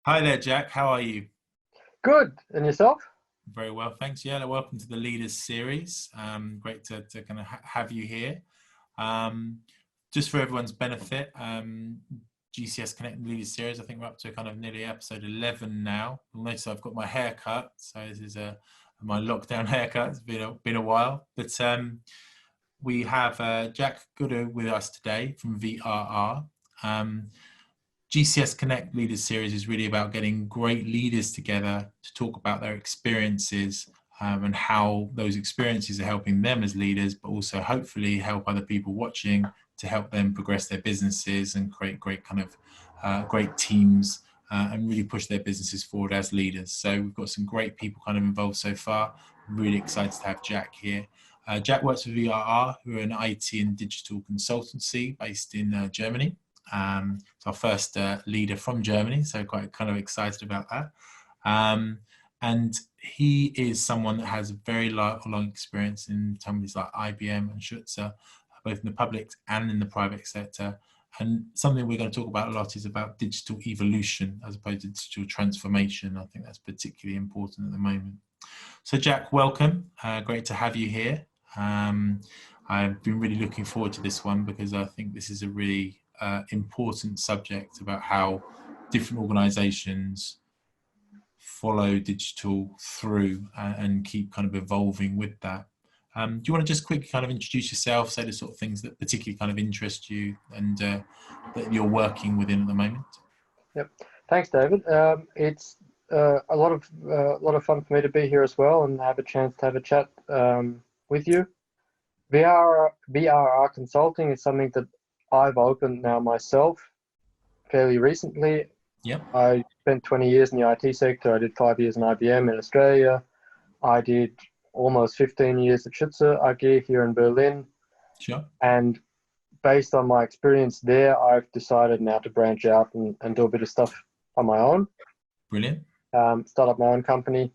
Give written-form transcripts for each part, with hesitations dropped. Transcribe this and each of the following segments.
Hi there, Jack. How are you? Good. And yourself? Very well, thanks. Yeah, welcome to the Leaders Series. Great to kind of have you here. Just for everyone's benefit, GCS Connect Leaders Series, I think we're up to kind of nearly episode 11 now. You'll notice I've got my hair cut, so this is my lockdown haircut. It's been a while, but we have Jack Godau with us today from VRR. GCS Connect Leaders Series is really about getting great leaders together to talk about their experiences and how those experiences are helping them as leaders, but also hopefully help other people watching to help them progress their businesses and create great kind of great teams and really push their businesses forward as leaders. So we've got some great people kind of involved so far. I'm really excited to have Jack here. Jack works for VRR, who are an IT and digital consultancy based in Germany. It's our first leader from Germany, so quite kind of excited about that. And he is someone that has a very long experience in companies like IBM and Schütze, both in the public and in the private sector. And something we're going to talk about a lot is about digital evolution as opposed to digital transformation. I think that's particularly important at the moment. So Jack, welcome. Great to have you here. I've been really looking forward to this one because I think this is a really important subject about how different organizations follow digital through and keep kind of evolving with that. Do you want to just quickly kind of introduce yourself, say the sort of things that particularly kind of interest you and that you're working within at the moment? Yep. Thanks, David. It's a lot of fun for me to be here as well and have a chance to have a chat with you. VRR Consulting is something that I've opened now myself fairly recently. Yep. I spent 20 years in the IT sector. I did 5 years in IBM in Australia. I did almost 15 years at Schütze AG here in Berlin. Sure. And based on my experience there, I've decided now to branch out and do a bit of stuff on my own. Brilliant. Start up my own company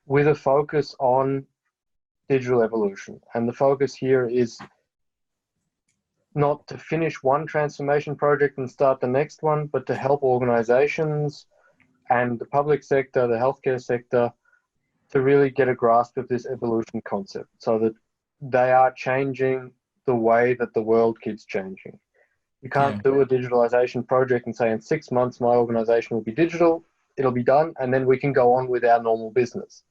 with a focus on digital evolution. And the focus here is not to finish one transformation project and start the next one, but to help organizations and the public sector, the healthcare sector, to really get a grasp of this evolution concept so that they are changing the way that the world keeps changing. You can't do a digitalization project and say in 6 months my organization will be digital, it'll be done, and then we can go on with our normal business.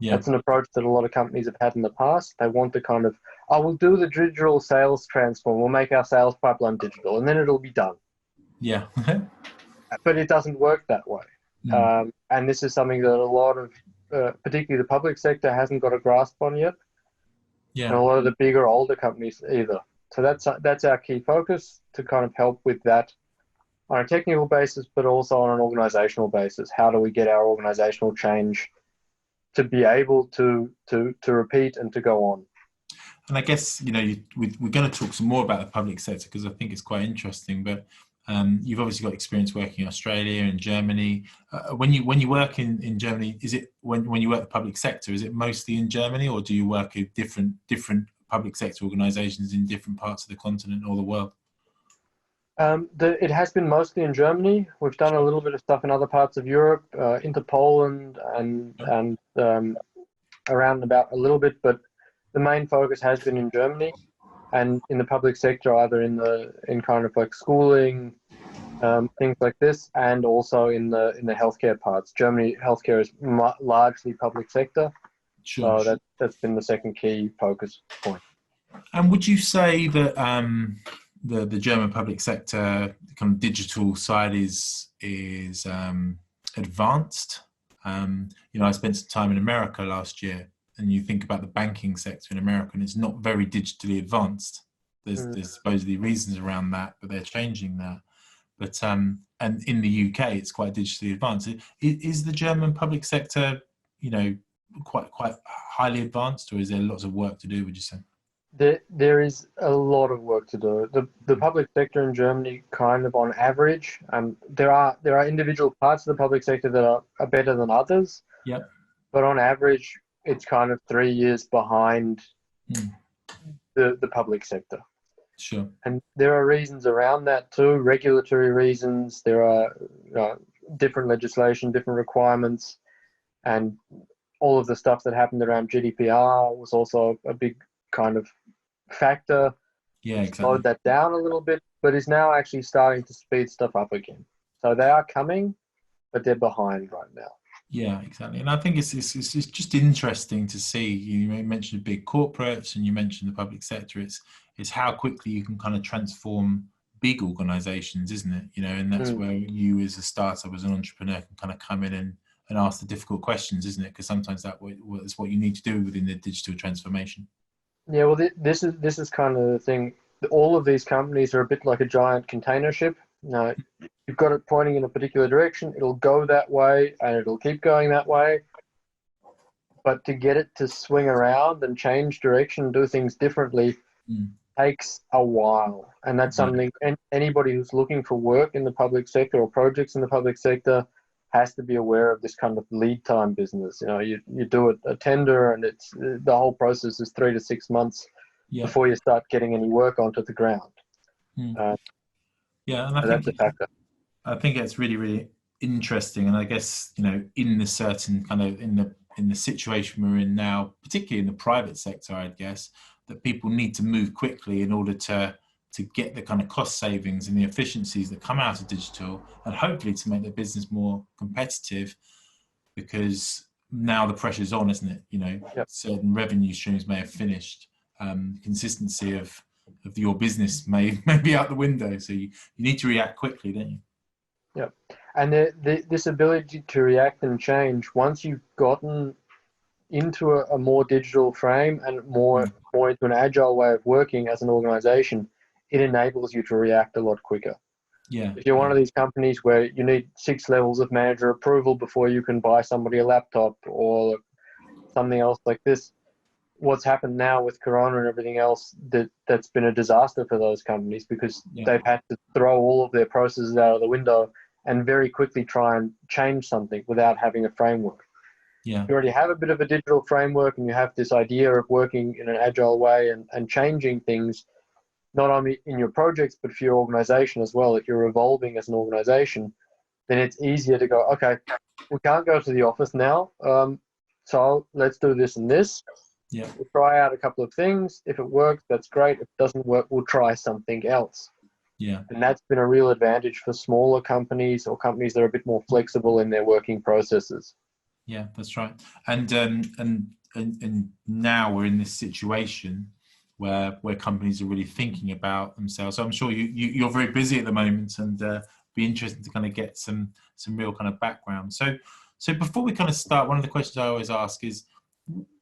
Yeah. That's an approach that a lot of companies have had in the past. They want to kind of, we'll do the digital sales transform, we'll make our sales pipeline digital, and then it'll be done. Yeah. But it doesn't work that way. And this is something that a lot of, particularly the public sector, hasn't got a grasp on yet. Yeah. And a lot of the bigger, older companies either. So that's our key focus, to kind of help with that on a technical basis, but also on an organizational basis. How do we get our organizational change to be able to repeat and to go on? And I guess, you know, we're going to talk some more about the public sector because I think it's quite interesting, but you've obviously got experience working in Australia and Germany. When you work in Germany, is it when you work the public sector, is it mostly in Germany, or do you work with different public sector organizations in different parts of the continent or the world? It has been mostly in Germany. We've done a little bit of stuff in other parts of Europe, into Poland and around about a little bit, but the main focus has been in Germany and in the public sector, either in kind of like schooling, things like this, and also in the healthcare parts. Germany healthcare is largely public sector, sure. So that's been the second key focus point. And would you say that the German public sector kind of digital side is advanced? You know, I spent some time in America last year, and you think about the banking sector in America, and it's not very digitally advanced. There's supposedly reasons around that, but they're changing that. But and in the UK, it's quite digitally advanced. Is the German public sector, you know, quite highly advanced, or is there lots of work to do, would you say? There is a lot of work to do. The public sector in Germany, kind of on average, there are individual parts of the public sector that are better than others. Yep. But on average, it's kind of 3 years behind the public sector. Sure. And there are reasons around that too, regulatory reasons. There are different legislation, different requirements, and all of the stuff that happened around GDPR was also a big kind of factor. Yeah, exactly. Slowed that down a little bit, but is now actually starting to speed stuff up again. So they are coming, but they're behind right now. Yeah, exactly. And I think it's just interesting to see. You mentioned big corporates and you mentioned the public sector. It's how quickly you can kind of transform big organizations, isn't it? And that's where you as a startup, as an entrepreneur, can kind of come in and ask the difficult questions, isn't it? Because sometimes that's what you need to do within the digital transformation. Yeah, well, this is kind of the thing. All of these companies are a bit like a giant container ship. You've got it pointing in a particular direction, it'll go that way, and it'll keep going that way. But to get it to swing around and change direction, do things differently, takes a while. And that's something anybody who's looking for work in the public sector or projects in the public sector has to be aware of. This kind of lead time business. You do a tender, and it's the whole process is 3 to 6 months before you start getting any work onto the ground. And I so think that's a factor. I think it's really, really interesting. And I guess, in the certain kind of in the situation we're in now, particularly in the private sector, I'd guess that people need to move quickly in order to get the kind of cost savings and the efficiencies that come out of digital, and hopefully to make their business more competitive, because now the pressure's on, isn't it? Certain revenue streams may have finished. Consistency of your business may be out the window. So you need to react quickly, don't you? Yeah. And this ability to react and change, once you've gotten into a more digital frame and more into an agile way of working as an organization, it enables you to react a lot quicker. Yeah. If you're one of these companies where you need 6 levels of manager approval before you can buy somebody a laptop or something else like this, what's happened now with Corona and everything else, that's been a disaster for those companies, because they've had to throw all of their processes out of the window and very quickly try and change something without having a framework. Yeah. You already have a bit of a digital framework and you have this idea of working in an agile way and changing things, not only in your projects, but for your organization as well. If you're evolving as an organization, then it's easier to go, okay, we can't go to the office now, so let's do this and this. Yeah. We'll try out a couple of things. If it works, that's great. If it doesn't work, we'll try something else. Yeah. And that's been a real advantage for smaller companies or companies that are a bit more flexible in their working processes. Yeah, that's right. And now we're in this situation where companies are really thinking about themselves. So I'm sure you're very busy at the moment, and be interesting to kind of get some real kind of background. So before we kind of start, one of the questions I always ask is,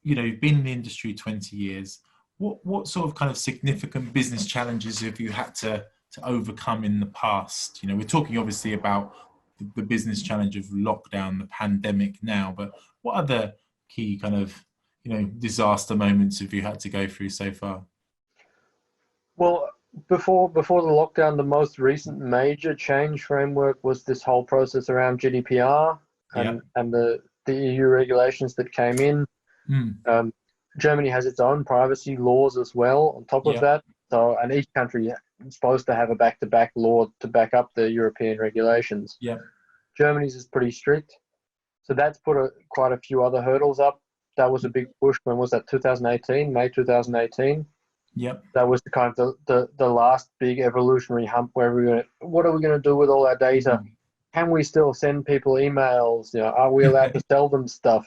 you've been in the industry 20 years. What sort of kind of significant business challenges have you had to overcome in the past? We're talking obviously about the business challenge of lockdown, the pandemic now, but what other key kind of, disaster moments have you had to go through so far? Well, before the lockdown, the most recent major change framework was this whole process around GDPR and the EU regulations that came in. Germany has its own privacy laws as well on top of that. So, and each country is supposed to have a back-to-back law to back up the European regulations. Yeah. Germany's is pretty strict. So that's put quite a few other hurdles up. That was a big push. When was that? 2018, May 2018. Yep. That was the kind of the last big evolutionary hump where what are we going to do with all our data? Can we still send people emails? Are we allowed to sell them stuff?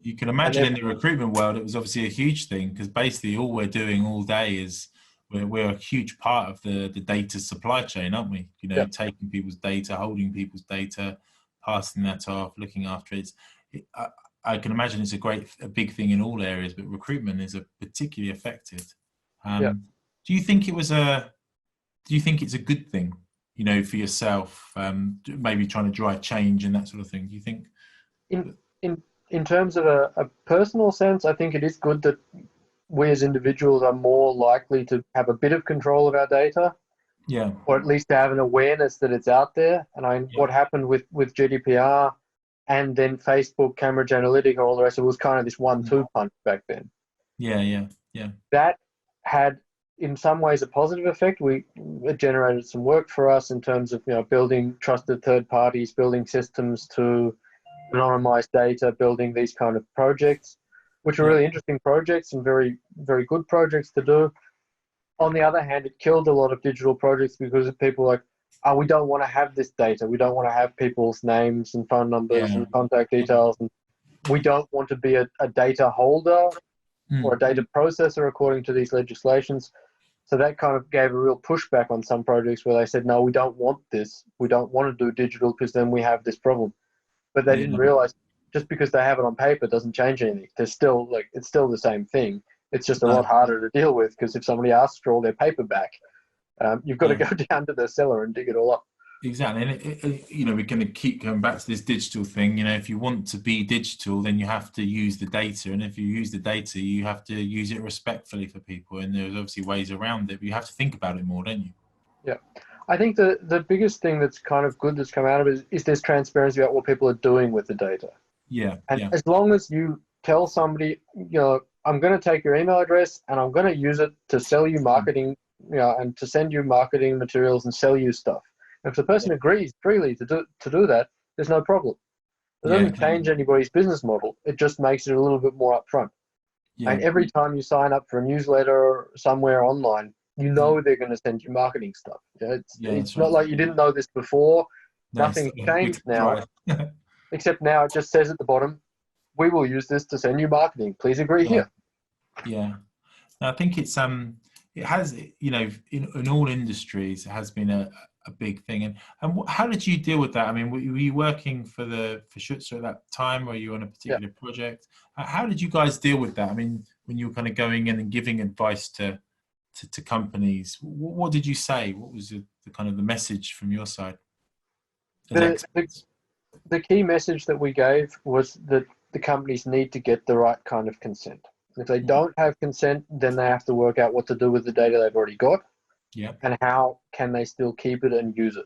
You can imagine in the recruitment world, it was obviously a huge thing, because basically all we're doing all day is we're a huge part of the data supply chain, aren't we? Taking people's data, holding people's data, passing that off, looking after it. I can imagine it's a big thing in all areas, but recruitment is particularly affected. Do you think it's a good thing, for yourself, maybe trying to drive change and that sort of thing? Do you think? In terms of a personal sense, I think it is good that we as individuals are more likely to have a bit of control of our data. Yeah. Or at least to have an awareness that it's out there. And what happened with GDPR and then Facebook, Cambridge Analytica, all the rest, it was kind of this 1-2 punch back then. Yeah. That had in some ways a positive effect. It generated some work for us in terms of building trusted third parties, building systems to anonymize data, building these kind of projects, which are really interesting projects and very, very good projects to do. On the other hand, it killed a lot of digital projects because of people like, oh, we don't want to have this data. We don't want to have people's names and phone numbers and contact details. And we don't want to be a data holder or a data processor according to these legislations. So that kind of gave a real pushback on some projects where they said, no, we don't want this. We don't want to do digital because then we have this problem. But they didn't realize just because they have it on paper doesn't change anything. There's still it's still the same thing. It's just a lot harder to deal with because if somebody asks for all their paper back, you've got to go down to the cellar and dig it all up. Exactly. And we're going to keep going back to this digital thing. If you want to be digital, then you have to use the data. And if you use the data, you have to use it respectfully for people. And there's obviously ways around it, but you have to think about it more, don't you? Yeah. I think the biggest thing that's kind of good that's come out of it is there's transparency about what people are doing with the data. Yeah. And as long as you tell somebody, I'm going to take your email address and I'm going to use it to sell you marketing, and to send you marketing materials and sell you stuff. If the person agrees freely to do that, there's no problem. It doesn't change anybody's business model. It just makes it a little bit more upfront. Yeah. And every time you sign up for a newsletter somewhere online, they're going to send you marketing stuff. It's not like you didn't know this before. Nothing's changed now, except now it just says at the bottom, we will use this to send you marketing. Please agree here. Yeah. I think it has, in all industries, it has been a big thing. And how did you deal with that? I mean, were you working for Schütze at that time, or were you on a particular project? How did you guys deal with that? I mean, when you were kind of going in and giving advice to companies, what did you say? What was the kind of the message from your side? The key message that we gave was that the companies need to get the right kind of consent. If they don't have consent, then they have to work out what to do with the data they've already got. Yeah. And how can they still keep it and use it?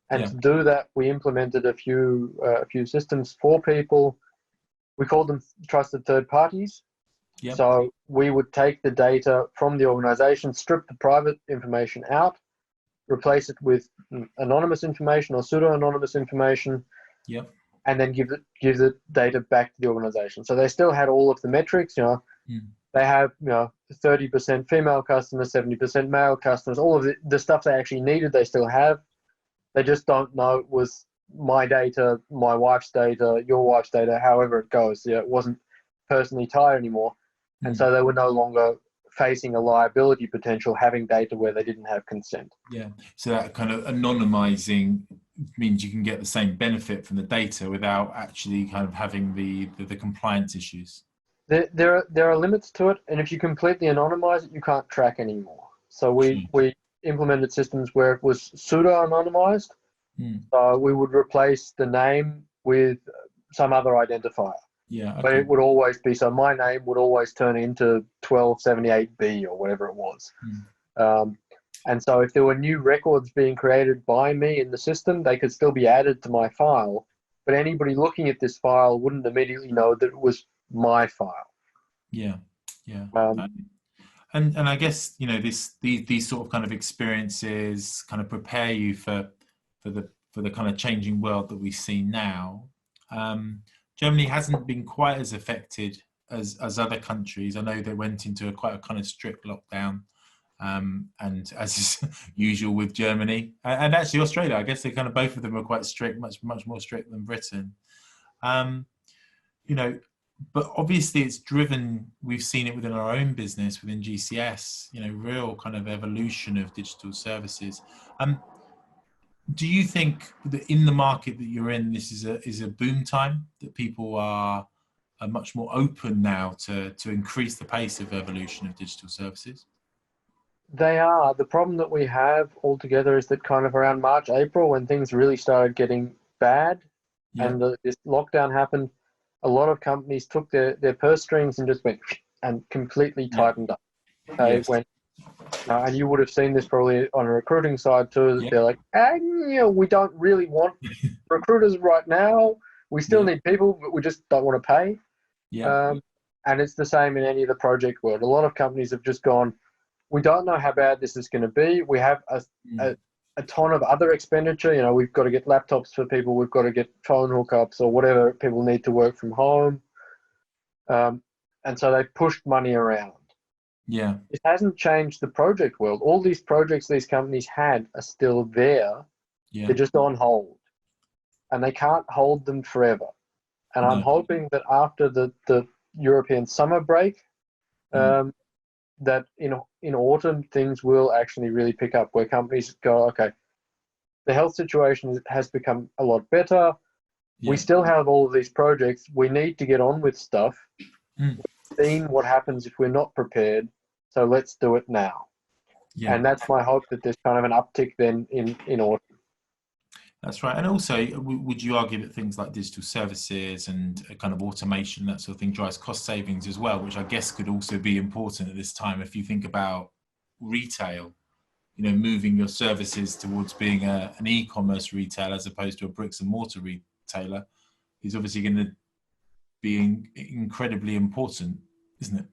And to do that, we implemented a few systems for people. We called them trusted third parties. Yep. So we would take the data from the organization, strip the private information out, replace it with anonymous information or pseudo-anonymous information. Yep. And then give the data back to the organization. So they still had all of the metrics, They have, 30% female customers, 70% male customers, all of the stuff they actually needed, they still have. They just don't know it was my data, my wife's data, your wife's data, however it goes. It wasn't personally tied anymore. And so they were no longer facing a liability potential having data where they didn't have consent. Yeah. So that kind of anonymizing means you can get the same benefit from the data without actually kind of having the compliance issues. There are limits to it, and if you completely anonymize it, you can't track anymore. So we implemented systems where it was pseudo-anonymized. So we would replace the name with some other identifier. Yeah. Okay. But it would always be, so my name would always turn into 1278B or whatever it was. And so if there were new records being created by me in the system, they could still be added to my file, but anybody looking at this file wouldn't immediately know that it was my file. Yeah. And I guess, these sort of kind of experiences kind of prepare you for the kind of changing world that we see now. Germany hasn't been quite as affected as other countries. I know they went into quite a kind of strict lockdown. And as is usual with Germany and actually Australia, I guess they kind of both of them are quite strict, much more strict than Britain. But obviously it's driven. We've seen it within our own business, within GCS. Real kind of evolution of digital services. Do you think that in the market that you're in, this is a boom time, that people are much more open now to increase the pace of evolution of digital services? They are. The problem that we have altogether is that kind of around March, April, when things really started getting bad and this lockdown happened, a lot of companies took their purse strings and just went and completely tightened up. They went, and you would have seen this probably on a recruiting side too. They're like, we don't really want recruiters right now. We still need people, but we just don't want to pay. And it's the same in any of the project world. A lot of companies have just gone, we don't know how bad this is going to be. We have a ton of other expenditure. You know, we've got to get laptops for people. We've got to get phone hookups or whatever people need to work from home. And so they pushed money around. Yeah. It hasn't changed the project world. All these projects these companies had are still there. Yeah. They're just on hold. And they can't hold them forever. And I'm hoping that after the European summer break, that in autumn, things will actually really pick up, where companies go, okay, the health situation has become a lot better. Yeah. We still have all of these projects. We need to get on with stuff. We've seen what happens if we're not prepared, so let's do it now. Yeah. And that's my hope, that there's kind of an uptick then in autumn. That's right. And also, would you argue that things like digital services and kind of automation, that sort of thing, drives cost savings as well, which I guess could also be important at this time if you think about retail, you know, moving your services towards being an e-commerce retailer as opposed to a bricks and mortar retailer is obviously going to be incredibly important, isn't it?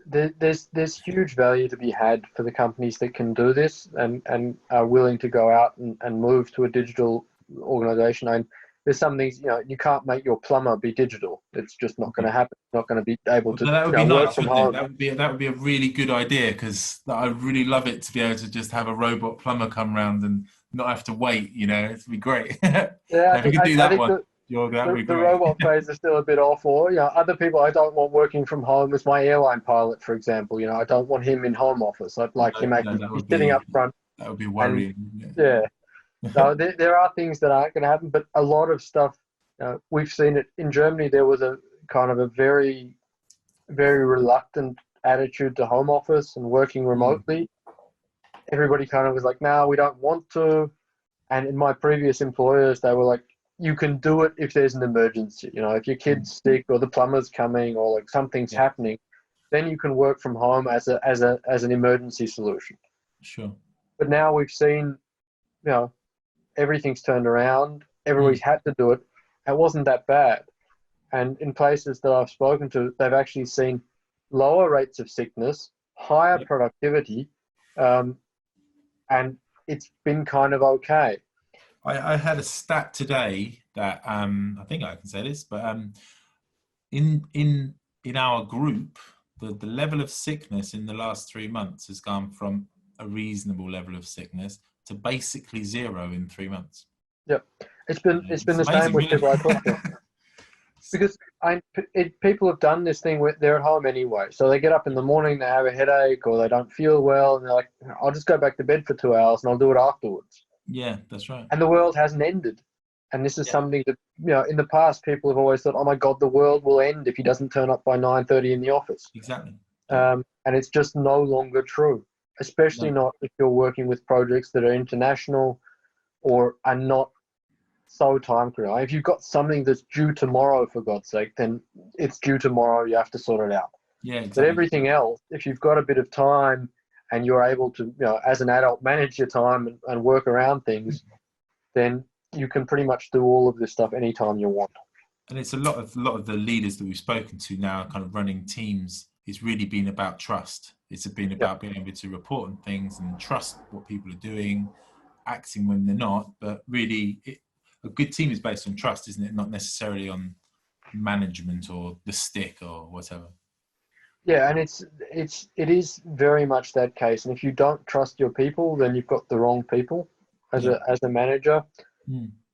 Yeah, there's huge value to be had for the companies that can do this and are willing to go out and move to a digital organization. And there's some things, you know, you can't make your plumber be digital. It's just not going to happen. It's not going to be able to that would be work nice, from wouldn't home. it? That would be a really good idea, because I'd really love it to be able to just have a robot plumber come around and not have to wait. You know, it'd be great. Yeah, if we could do that one. The robot phase is still a bit off, or other people I don't want working from home as my airline pilot, for example. You know, I don't want him in home office. I'd like him actually sitting up front. That would be worrying. Yeah. So there are things that aren't going to happen, but a lot of stuff, we've seen it in Germany. There was a kind of a very, very reluctant attitude to home office and working remotely. Everybody kind of was like, no, we don't want to. And in my previous employers, they were like, you can do it if there's an emergency. You know, if your kid's sick or the plumber's coming or like something's happening, then you can work from home as an emergency solution. Sure. But now we've seen, you know, everything's turned around. Everybody's had to do it. It wasn't that bad. And in places that I've spoken to, they've actually seen lower rates of sickness, higher productivity, and it's been kind of okay. I had a stat today that I think I can say this, but in our group, the level of sickness in the last 3 months has gone from a reasonable level of sickness to basically zero in 3 months. Yep, it's been the same with people I talk to. Because people have done this thing where they're at home anyway. So they get up in the morning, they have a headache or they don't feel well, and they're like, I'll just go back to bed for 2 hours and I'll do it afterwards. Yeah, that's right. And the world hasn't ended. And this is something that, you know, in the past, people have always thought, oh my God, the world will end if he doesn't turn up by 9:30 in the office. Exactly. And it's just no longer true, especially not if you're working with projects that are international or are not so time critical. If you've got something that's due tomorrow, for God's sake, then it's due tomorrow. You have to sort it out. Yeah, exactly. But everything else, if you've got a bit of time and you're able to, you know, as an adult, manage your time and work around things, then you can pretty much do all of this stuff anytime you want. And it's a lot of the leaders that we've spoken to now, kind of running teams, it's really been about trust. It's been about being able to report on things and trust what people are doing, acting when they're not. But really, a good team is based on trust, isn't it? Not necessarily on management or the stick or whatever. Yeah, and it is very much that case. And if you don't trust your people, then you've got the wrong people as a manager.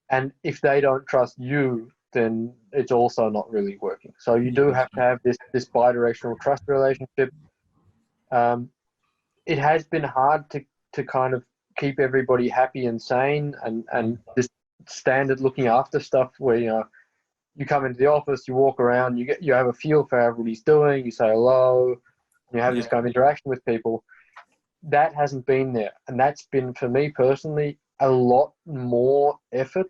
And if they don't trust you, then it's also not really working. So you do have to have this bi-directional trust relationship. It has been hard to kind of keep everybody happy and sane, and this standard looking after stuff where, you know, you come into the office, you walk around, you have a feel for how everybody's doing, you say hello, you have this kind of interaction with people. That hasn't been there, and that's been, for me personally, a lot more effort,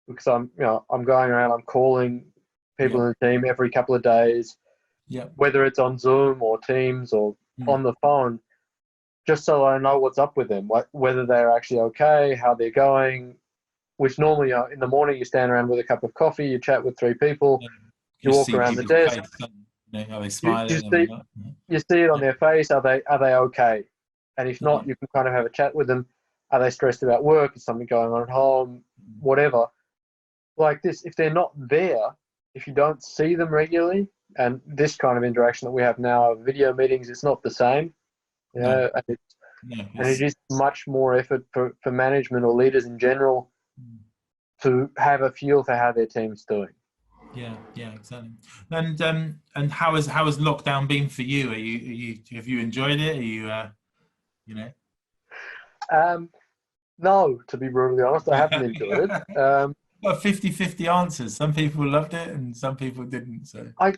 because I'm going around, I'm calling people in the team every couple of days, whether it's on Zoom or Teams or on the phone, just so I know what's up with them, whether they're actually okay, how they're going. Which normally, in the morning, you stand around with a cup of coffee, you chat with 3 people, you walk around the desk. Are they smiling? You see it on their face. Are they okay? And if not, you can kind of have a chat with them. Are they stressed about work? Is something going on at home? Whatever. Like this, if they're not there, if you don't see them regularly, and this kind of interaction that we have now of video meetings, it's not the same. No. And it is much more effort for management or leaders in general to have a feel for how their team's doing. Yeah, exactly. And how has lockdown been for you? Have you enjoyed it? Are you you know? No, to be brutally honest, I haven't enjoyed it. Got 50-50 answers. Some people loved it and some people didn't. So I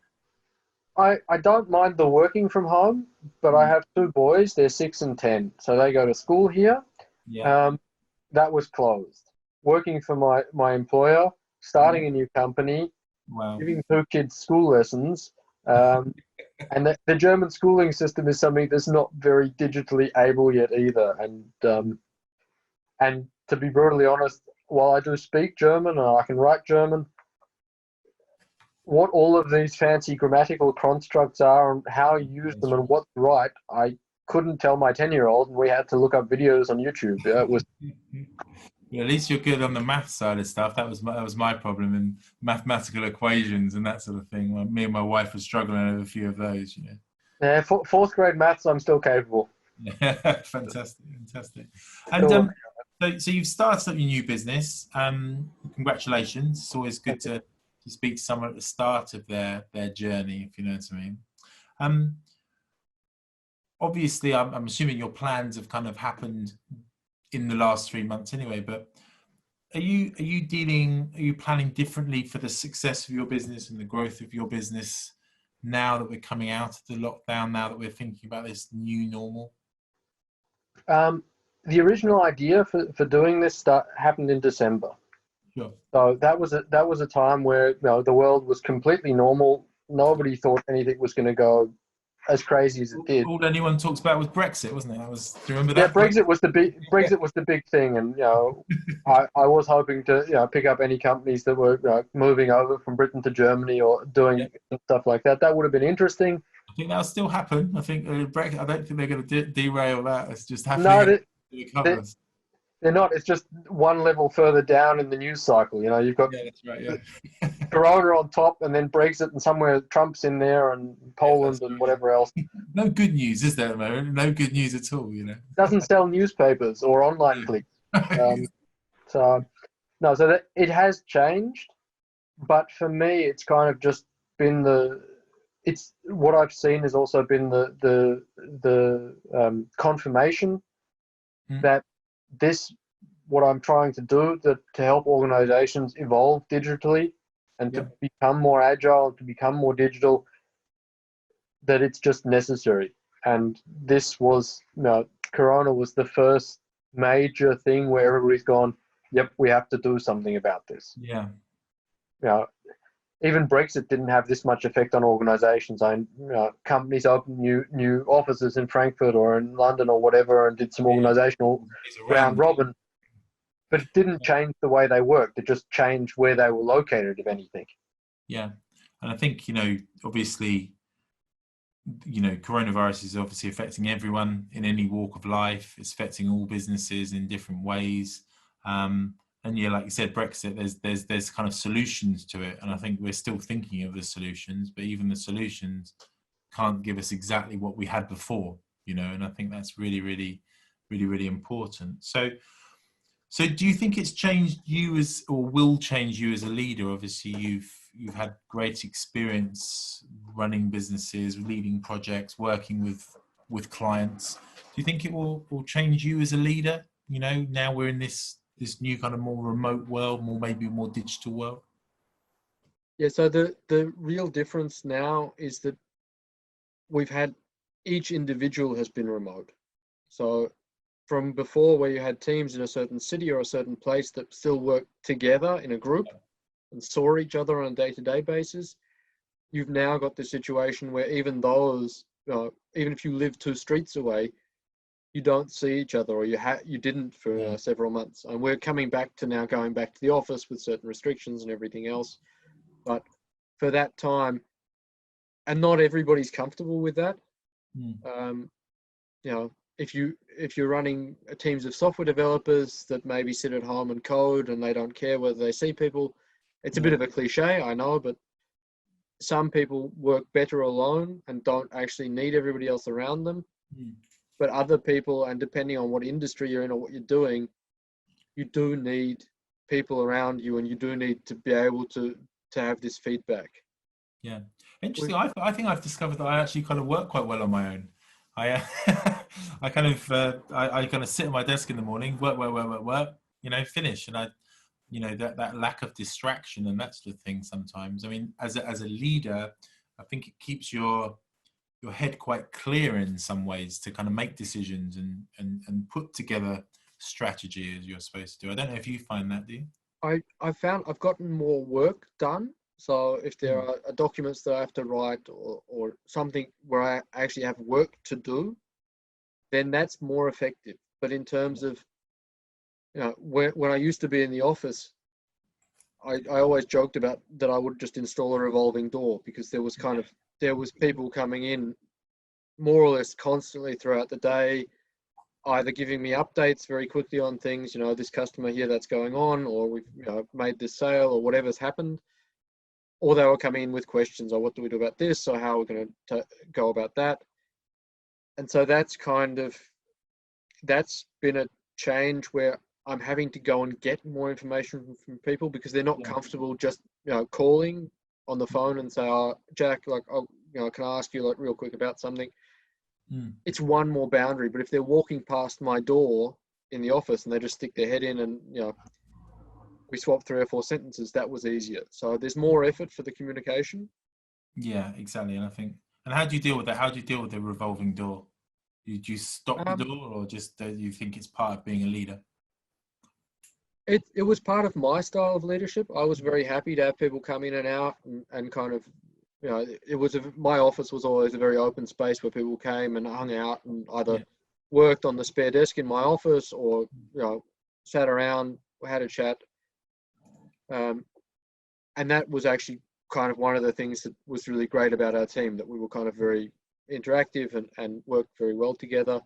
don't mind the working from home, but I have two boys. They're 6 and 10, so they go to school here. yeah. That was closed. Working for my employer, starting a new company, Wow. giving two kids school lessons, and the German schooling system is something that's not very digitally able yet either. And to be brutally honest, while I do speak German and I can write German, what all of these fancy grammatical constructs are and how you use them and what's right, I couldn't tell my 10-year-old, and we had to look up videos on YouTube. It was. Well, at least you're good on the math side of stuff. That was my problem in mathematical equations and that sort of thing. Well, me and my wife were struggling over a few of those, Yeah, fourth grade maths, I'm still capable. Fantastic. And so you've started up your new business. Congratulations. It's always good to speak to someone at the start of their journey, if you know what I mean. Obviously, I'm assuming your plans have kind of happened in the last 3 months anyway, but are you planning differently for the success of your business and the growth of your business now that we're coming out of the lockdown, now that we're thinking about this new normal? The original idea for doing this happened in December. Sure. So that was a time where the world was completely normal. Nobody thought anything was going to go as crazy as it did. All anyone talks about was Brexit, wasn't it? Do you remember that? Yeah, Brexit was the big thing, and I was hoping to pick up any companies that were moving over from Britain to Germany or doing stuff like that. That would have been interesting. I think that'll still happen. I think Brexit. I don't think they're going to derail that. It's just happening. No, they're not. It's just one level further down in the news cycle. You've got that's right. Yeah. Corona on top, and then Brexit, and somewhere Trump's in there, and Poland, and whatever else. No good news, is there at the moment? No good news at all. Doesn't sell newspapers or online clicks. So that it has changed, but for me, it's kind of just been it's what I've seen has also been the confirmation that what I'm trying to do to help organizations evolve digitally and to become more agile, to become more digital, that it's just necessary. And this was, Corona was the first major thing where everybody's gone, yep, we have to do something about this. Yeah. Even Brexit didn't have this much effect on organizations. Companies opened new offices in Frankfurt or in London or whatever and did some organizational round robin, but it didn't change the way they worked. It just changed where they were located, if anything. Yeah. And I think, obviously, coronavirus is obviously affecting everyone in any walk of life. It's affecting all businesses in different ways. And like you said, Brexit, there's kind of solutions to it. And I think we're still thinking of the solutions, but even the solutions can't give us exactly what we had before, and I think that's really, really, really, really important. So do you think it's changed you or will change you as a leader? Obviously, you've had great experience running businesses, leading projects, working with clients. Do you think it will change you as a leader? Now we're in this new kind of more remote world, maybe more digital world. Yeah. So the real difference now is that we've had each individual has been remote. So from before, where you had teams in a certain city or a certain place that still worked together in a group and saw each other on a day-to-day basis, you've now got the situation where even if you live 2 streets away, you don't see each other, or you didn't for several months. And we're going back to the office with certain restrictions and everything else. But for that time, and not everybody's comfortable with that. if you're running teams of software developers that maybe sit at home and code and they don't care whether they see people, it's a bit of a cliche, I know, but some people work better alone and don't actually need everybody else around them. But other people, and depending on what industry you're in or what you're doing, you do need people around you, and you do need to be able to have this feedback. Yeah, interesting. I think I've discovered that I actually kind of work quite well on my own. I I kind of sit at my desk in the morning, work, finish, and that lack of distraction and that sort of thing. Sometimes, I mean, as a leader, I think it keeps your head quite clear in some ways to kind of make decisions and put together strategy as you're supposed to do. I don't know if you find that, do you? I found I've gotten more work done. So if there are documents that I have to write or something where I actually have work to do, then that's more effective. But in terms of, when I used to be in the office, I always joked about that I would just install a revolving door, because there was people coming in more or less constantly throughout the day, either giving me updates very quickly on things, this customer here that's going on, or we've made this sale, or whatever's happened. Or they were coming in with questions, or what do we do about this, or how we're going to go about that. And so that's been a change where I'm having to go and get more information from people, because they're not comfortable just calling on the phone and say, "Oh, Jack, can I ask you real quick about something?" It's one more boundary. But if they're walking past my door in the office and they just stick their head in and we swap 3 or 4 sentences, that was easier. So there's more effort for the communication. Yeah, exactly. And how do you deal with that? How do you deal with the revolving door? Do you stop the door, or just you think it's part of being a leader? It was part of my style of leadership. I was very happy to have people come in and out and kind of, my office was always a very open space where people came and hung out and either worked on the spare desk in my office or, sat around, had a chat. And that was actually kind of one of the things that was really great about our team, that we were kind of very interactive and worked very well together.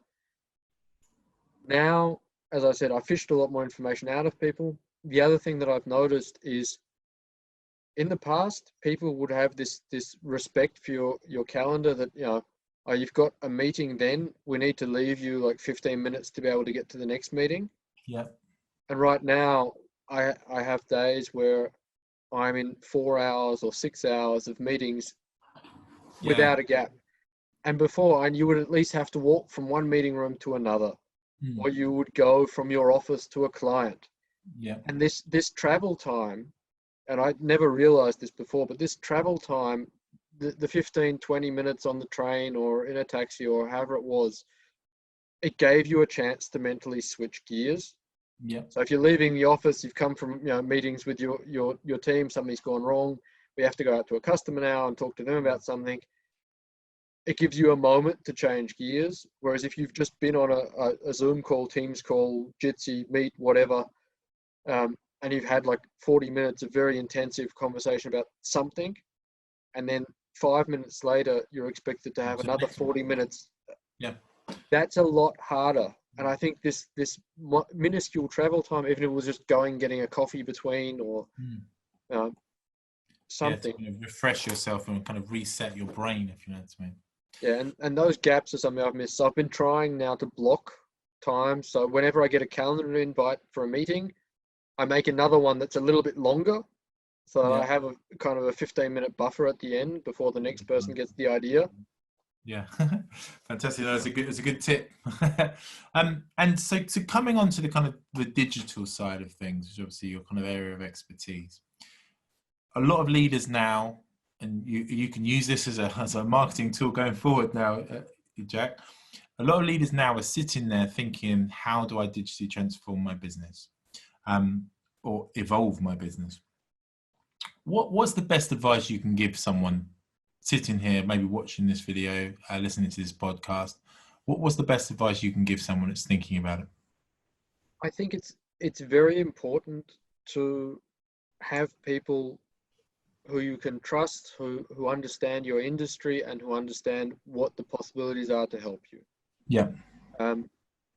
Now, as I said, I fished a lot more information out of people. The other thing that I've noticed is, in the past, people would have this respect for your calendar, that, you've got a meeting then, we need to leave you like 15 minutes to be able to get to the next meeting. Yeah. And right now, I have days where I'm in 4 hours or 6 hours of meetings without a gap. And before, you would at least have to walk from one meeting room to another, or you would go from your office to a client. Yeah. And this travel time, and I never realized this before, but this travel time, the 15, 20 minutes on the train or in a taxi or however it was, it gave you a chance to mentally switch gears. Yeah. So if you're leaving the office, you've come from meetings with your team, something's gone wrong, we have to go out to a customer now and talk to them about something. It gives you a moment to change gears. Whereas if you've just been on a Zoom call, Teams call, Jitsi, Meet, whatever, and you've had like 40 minutes of very intensive conversation about something, and then 5 minutes later, you're expected to have another 40 minutes. Yeah. That's a lot harder. And I think this minuscule travel time, even if it was just getting a coffee between or something. Yeah, to refresh yourself and kind of reset your brain, if you know what I mean. Yeah, and those gaps are something I've missed. So I've been trying now to block time. So whenever I get a calendar invite for a meeting, I make another one that's a little bit longer. So I have a kind of a 15-minute buffer at the end before the next person gets the idea. Yeah, fantastic. That's a good tip. And so coming on to the kind of the digital side of things, which is obviously your kind of area of expertise. A lot of leaders now, and you can use this as a marketing tool going forward now, Jack. A lot of leaders now are sitting there thinking, how do I digitally transform my business, or evolve my business? What's the best advice you can give someone sitting here, maybe watching this video, listening to this podcast? What's the best advice you can give someone that's thinking about it? I think it's very important to have people who you can trust, who understand your industry and who understand what the possibilities are to help you. Yeah.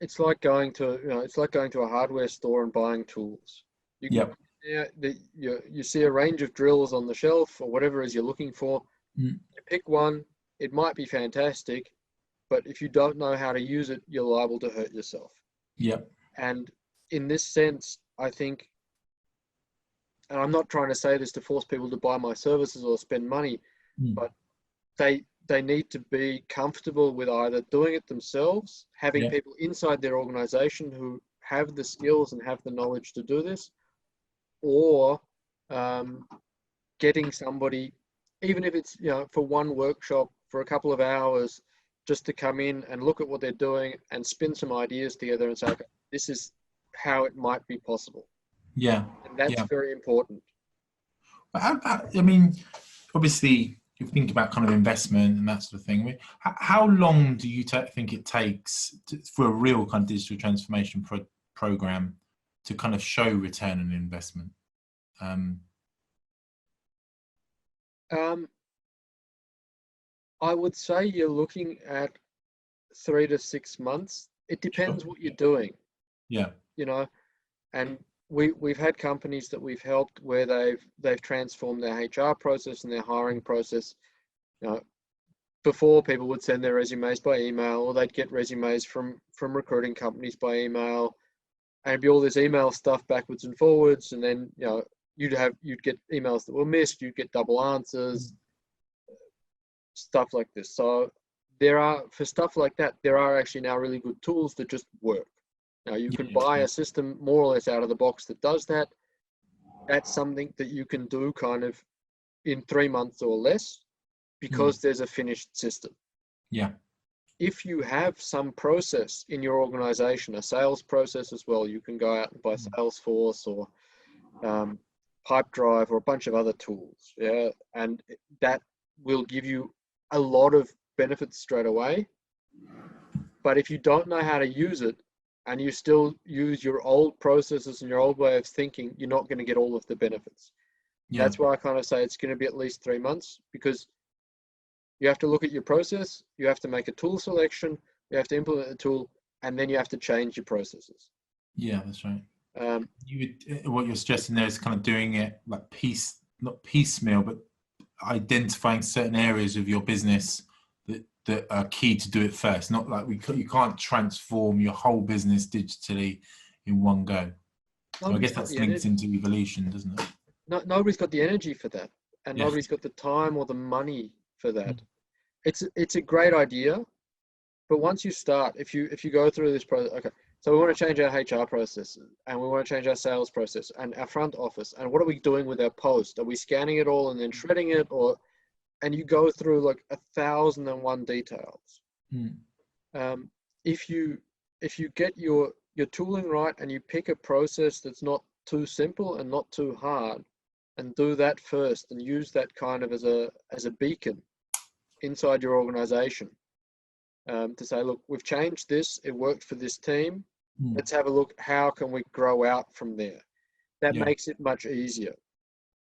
It's like going to, it's like going to a hardware store and buying tools. You can, Yep. you see a range of drills on the shelf or whatever it is you're looking for. Mm. You pick one, it might be fantastic, but if you don't know how to use it, you're liable to hurt yourself. Yep. And in this sense, I think, and I'm not trying to say this to force people to buy my services or spend money, but they need to be comfortable with either doing it themselves, having Yep. people inside their organization who have the skills and have the knowledge to do this, or getting somebody, even if it's, for one workshop for a couple of hours, just to come in and look at what they're doing and spin some ideas together and say, okay, this is how it might be possible. Yeah. And that's Yeah. very important. I mean, obviously, you think about kind of investment and that sort of thing. I mean, how long do you think it takes for a real kind of digital transformation program to kind of show return on investment? I would say you're looking at 3 to 6 months. It depends what you're doing. Yeah. And we've had companies that we've helped where they've transformed their HR process and their hiring process. Before, people would send their resumes by email, or they'd get resumes from recruiting companies by email, and it'd be all this email stuff backwards and forwards. And then you'd get emails that were missed, you'd get double answers, stuff like this. So for stuff like that, there are actually now really good tools that just work. Now you can buy a system more or less out of the box that does that. That's something that you can do kind of in 3 months or less, because there's a finished system. Yeah. If you have some process in your organization, a sales process as well, you can go out and buy Salesforce or Pipedrive or a bunch of other tools. Yeah. And that will give you a lot of benefits straight away. But if you don't know how to use it and you still use your old processes and your old way of thinking, you're not going to get all of the benefits. Yeah. That's why I kind of say it's going to be at least 3 months, because you have to look at your process, you have to make a tool selection, you have to implement the tool, and then you have to change your processes. Yeah, that's right. What you're suggesting there is kind of doing it like not piecemeal, but identifying certain areas of your business that are key to do it first. Not like you can't transform your whole business digitally in one go. So I guess that links into evolution, doesn't it? Nobody's got the energy for that, and nobody's got the time or the money for that. It's a great idea, but once you start, if you go through this process, okay, so we want to change our HR processes, and we want to change our sales process and our front office, and what are we doing with our post? Are we scanning it all and then shredding it, and you go through like 1,001 details. If you get your tooling right and you pick a process that's not too simple and not too hard, and do that first and use that kind of as a beacon inside your organization, to say, look, we've changed this, it worked for this team, let's have a look, how can we grow out from there? That makes it much easier.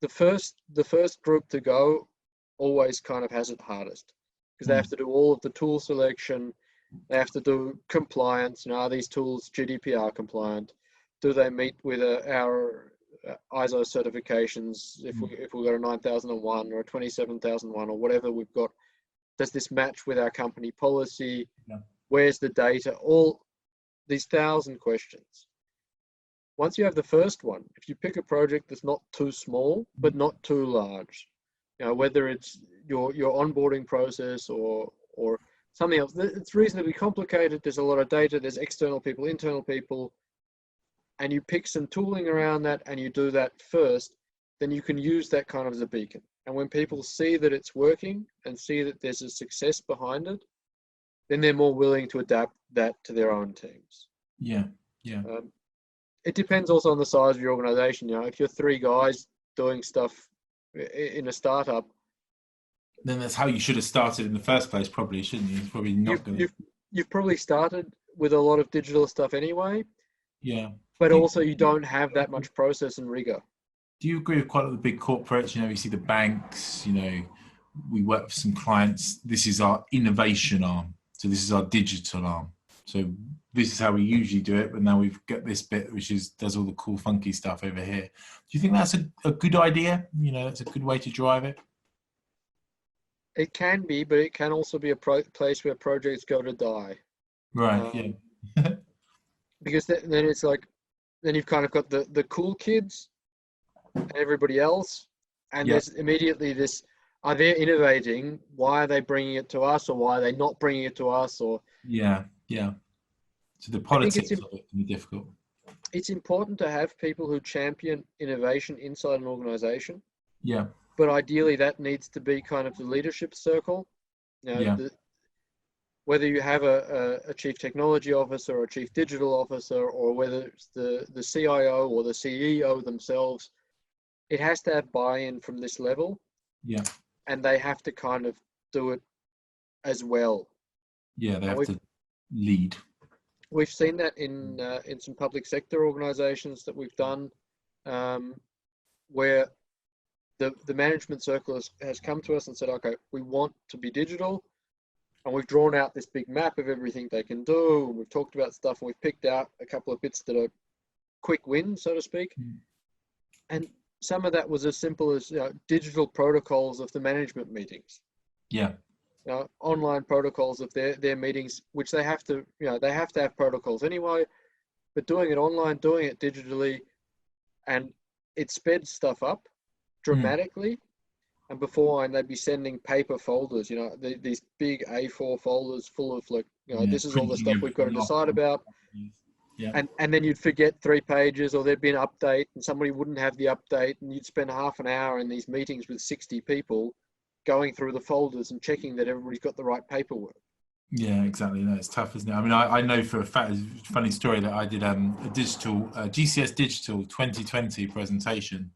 The first group to go always kind of has it hardest, because they have to do all of the tool selection, they have to do compliance. Are these tools GDPR compliant? Do they meet with our ISO certifications? If we've got a 9001 or a 27001 or whatever we've got, does this match with our company policy? Where's the data? All these 1,000 questions. Once you have the first one, if you pick a project that's not too small but not too large, whether it's your onboarding process or something else, it's reasonably complicated. There's a lot of data. There's external people, internal people, and you pick some tooling around that and you do that first, then you can use that kind of as a beacon. And when people see that it's working and see that there's a success behind it, then they're more willing to adapt that to their own teams. Yeah. It depends also on the size of your organization. If you're 3 guys doing stuff in a startup, then that's how you should have started in the first place, probably, shouldn't you? Probably not going to. You've probably started with a lot of digital stuff anyway. Yeah. But also you don't have that much process and rigor. Do you agree with quite a lot of the big corporates? You see the banks, we work with some clients. This is our innovation arm. So this is our digital arm. So this is how we usually do it, but now we've got this bit which does all the cool funky stuff over here. Do you think that's a good idea? You know, that's a good way to drive it? It can be, but it can also be a place where projects go to die. Right, yeah. Because then it's like, then you've kind of got the cool kids and everybody else, and there's immediately this, are they innovating? Why are they bringing it to us, or why are they not bringing it to us? Or yeah. So the I think politics of it can be difficult. it's important to have people who champion innovation inside an organization. Yeah. But ideally that needs to be kind of the leadership circle. You know, whether you have a chief technology officer or a chief digital officer, or whether it's the CIO or the CEO themselves, it has to have buy-in from this level. Yeah. And they have to kind of do it as well. Yeah, they have to lead. We've seen that in some public sector organizations that we've done, where the management circle has come to us and said, okay, we want to be digital, and we've drawn out this big map of everything they can do, and we've talked about stuff, and we've picked out a couple of bits that are quick wins, so to speak. And some of that was as simple as, you know, digital protocols of the management meetings. Yeah. Online protocols of their meetings, which they have to, you know, they have to have protocols anyway, but doing it online, doing it digitally, and it sped stuff up dramatically. And beforehand, they'd be sending paper folders, you know, these big A4 folders full of, like, you know, this is all the stuff we've got to decide about. Yeah. And then you'd forget 3 pages, or there'd be an update and somebody wouldn't have the update, and you'd spend half an hour in these meetings with 60 people going through the folders and checking that everybody's got the right paperwork. Yeah, exactly. No, it's tough, isn't it? I mean, I know for a fact, it's a funny story, that I did a digital GCS digital 2020 presentation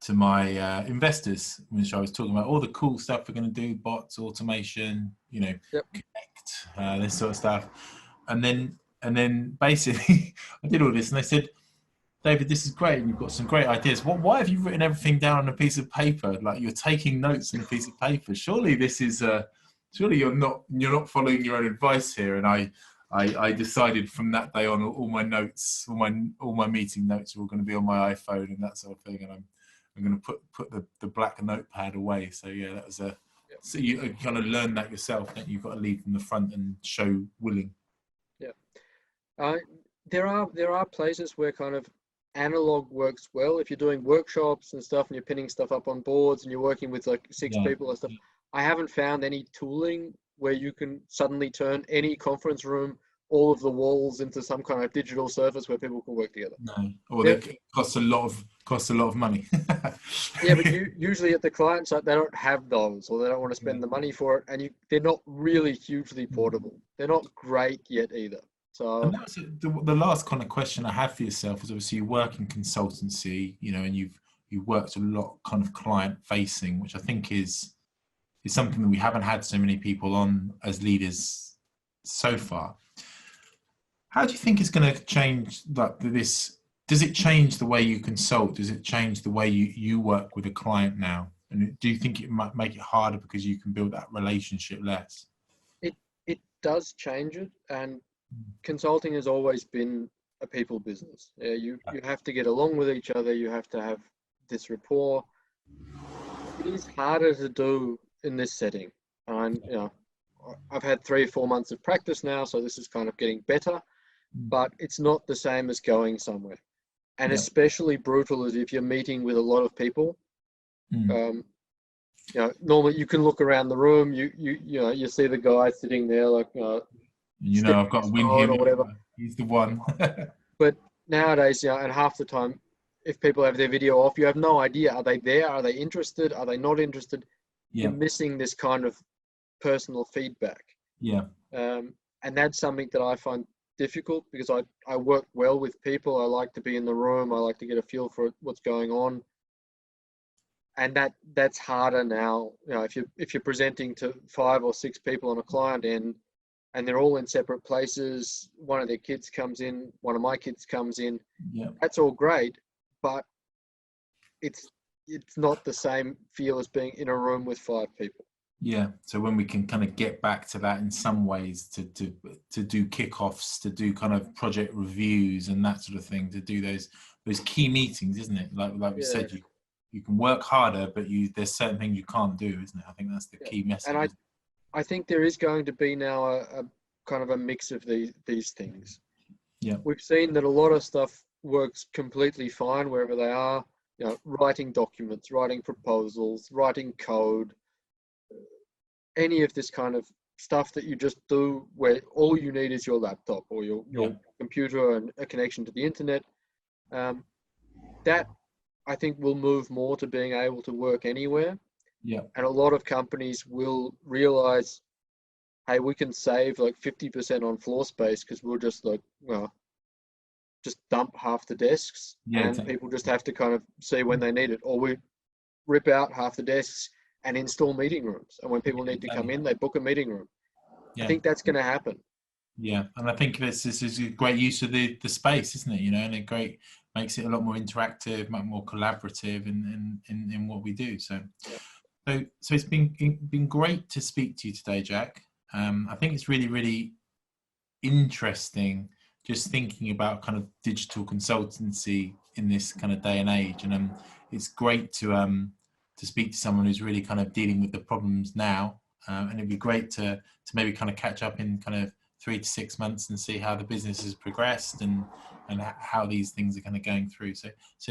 to my investors, which I was talking about all the cool stuff we're going to do, bots, automation, you know, connect, this sort of stuff. And then basically I did all this, and they said, David, this is great, and you've got some great ideas. Why have you written everything down on a piece of paper? Like, you're taking notes on a piece of paper. Surely this is surely you're not following your own advice here. And I decided from that day on, all my notes, all my meeting notes are all going to be on my iPhone and that sort of thing. And I'm going to put the black notepad away. So yeah, that was so you kind of learn that yourself, that you've got to lead from the front and show willing. Yeah. There are places where kind of analog works well. If you're doing workshops and stuff, and you're pinning stuff up on boards, and you're working with like 6 people and stuff, I haven't found any tooling where you can suddenly turn any conference room, all of the walls, into some kind of digital surface where people can work together. No, or it costs a lot of money. Yeah, but usually at the client side, they don't have those, or they don't want to spend the money for it, and they're not really hugely portable. They're not great yet either. So, and that's the last kind of question I have for yourself is, obviously you work in consultancy, you know, and you've worked a lot kind of client facing, which I think is something that we haven't had so many people on as leaders so far. How do you think it's going to change this? Does it change the way you consult? Does it change the way you work with a client now? And do you think it might make it harder because you can build that relationship less? It does change it, and consulting has always been a people business. You have to get along with each other. You have to have this rapport. It is harder to do in this setting. And, you know, I've had 3 or 4 months of practice now, so this is kind of getting better, but it's not the same as going somewhere. And especially brutal is if you're meeting with a lot of people. You know, normally you can look around the room, you know, you see the guy sitting there, like, I've got to win him or whatever. He's the one. But nowadays, you know, and half the time, if people have their video off, you have no idea. Are they there? Are they interested? Are they not interested? You're missing this kind of personal feedback. Yeah. And that's something that I find difficult, because I work well with people. I like to be in the room. I like to get a feel for what's going on. And that's harder now. You know, if you're presenting to 5 or 6 people on a client end, and they're all in separate places, one of their kids comes in, one of my kids comes in, that's all great, but it's not the same feel as being in a room with 5 people. Yeah, so when we can kind of get back to that in some ways, to do kickoffs, to do kind of project reviews and that sort of thing, to do those key meetings, isn't it? Like we said, you can work harder, but there's certain things you can't do, isn't it? I think that's the key message. And I think there is going to be now a kind of a mix of these things. Yeah, we've seen that a lot of stuff works completely fine wherever they are. You know, writing documents, writing proposals, writing code, any of this kind of stuff that you just do where all you need is your laptop or your computer and a connection to the internet. That I think will move more to being able to work anywhere. Yeah. And a lot of companies will realize, hey, we can save like 50% on floor space because we'll just just dump half the desks and people just have to kind of see when they need it, or we rip out half the desks and install meeting rooms. And when people need to come in, they book a meeting room. I think that's going to happen. Yeah, and I think this is a great use of the space, isn't it? You know, and it makes it a lot more interactive, much more collaborative in what we do. So it's been great to speak to you today, Jack. I think it's really, really interesting just thinking about kind of digital consultancy in this kind of day and age, and it's great to speak to someone who's really kind of dealing with the problems now, and it'd be great to maybe kind of catch up in kind of 3 to 6 months and see how the business has progressed and how these things are kind of going through. So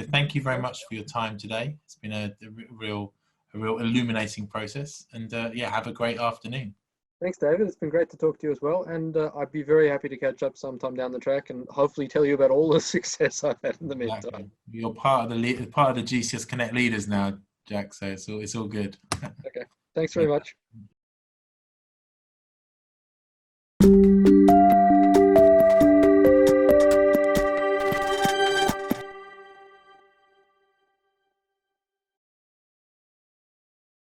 thank you very much for your time today. It's been a real illuminating process, and have a great afternoon. Thanks, David. It's been great to talk to you as well, and I'd be very happy to catch up sometime down the track and hopefully tell you about all the success I've had in the meantime. Exactly. You're part of the GCS Connect leaders now, Jack. So it's all good. Okay. Thanks very much.